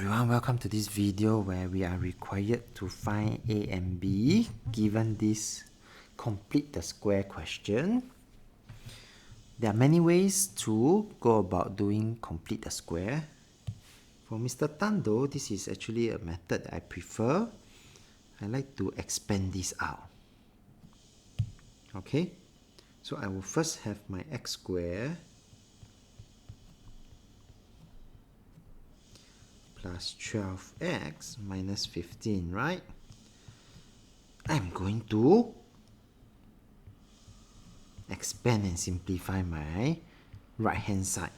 everyone, welcome to this video where we are required to find A and B given this complete the square question. There are many ways to go about doing complete the square. For Mr. Tan though, this is actually a method that I prefer. I like to expand this out. Okay, so I will first have my x squared plus 12x minus 15, right? I'm going to expand and simplify my right hand side.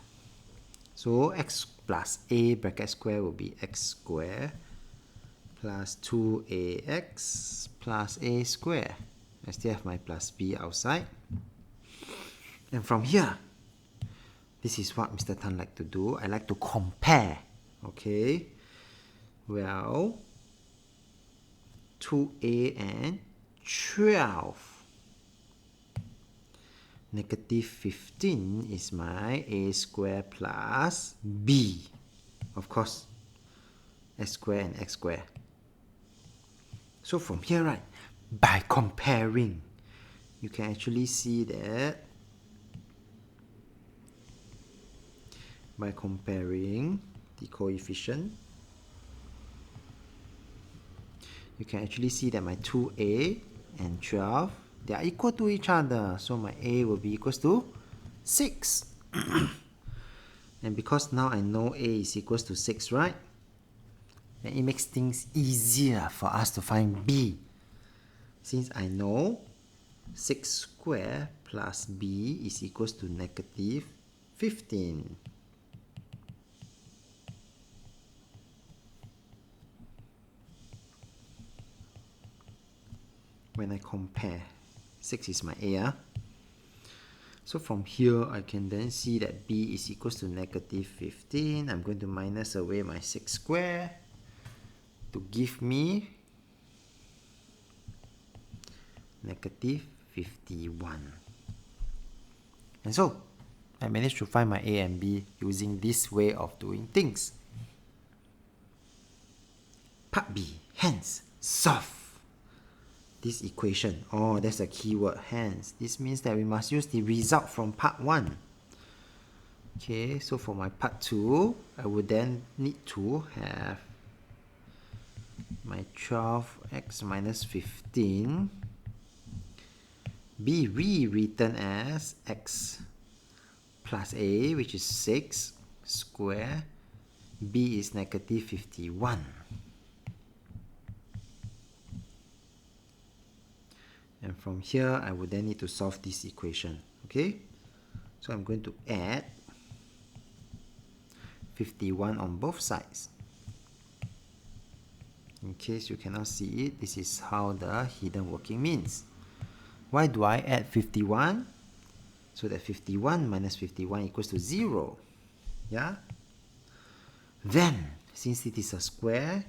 So x plus a bracket square will be x squared plus 2ax plus a squared. I still have my plus b outside. And from here, this is what Mr. Tan like to do. I like to compare. Okay, well, 2a and 12. Negative 15 is my a squared plus b. Of course, x squared and x squared. So from here, right, by comparing, you can actually see that by comparing the coefficient, you can actually see that my 2a and 12, they are equal to each other. So my a will be equals to 6. And because now I know a is equals to 6, right? Then it makes things easier for us to find b. Since I know 6 squared plus b is equals to negative 15. When I compare, 6 is my A. So from here, I can then see that B is equals to negative 15. I'm going to minus away my 6 squared to give me negative 51. And so, I managed to find my A and B using this way of doing things. Part B, hence, solve this equation. Oh, that's a keyword, hence. This means that we must use the result from part 1. Okay, so for my part 2, I would then need to have my 12x minus 15 be rewritten as x plus a, which is 6 square. B is negative 51. And from here, I would then need to solve this equation. Okay? So I'm going to add 51 on both sides. In case you cannot see it, this is how the hidden working means. Why do I add 51? So that 51 minus 51 equals to 0. Yeah? Then, since it is a square,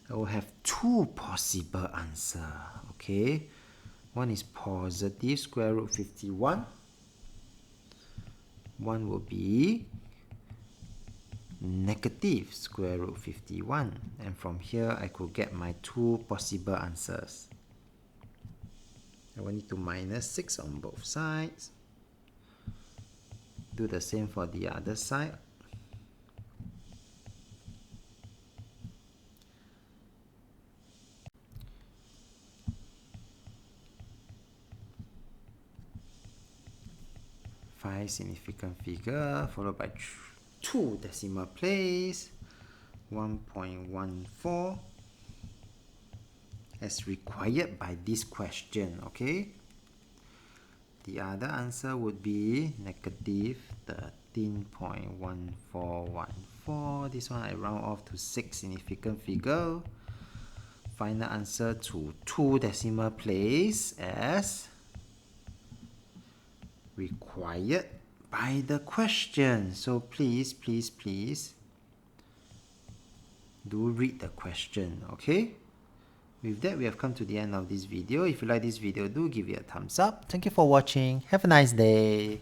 I will have two possible answers. Okay, one is positive square root 51. One will be negative square root 51. And from here, I could get my two possible answers. I will need to minus 6 on both sides. Do the same for the other side. Significant figure followed by 2 decimal place, 1.14 as required by this question. Okay, the other answer would be negative 13.1414. This one I round off to 6 significant figure. Final answer to 2 decimal place as required by the question. So please do read the question. Okay, with that, we have come to the end of this video. If you like this video, do give it a thumbs up. Thank you for watching. Have a nice day.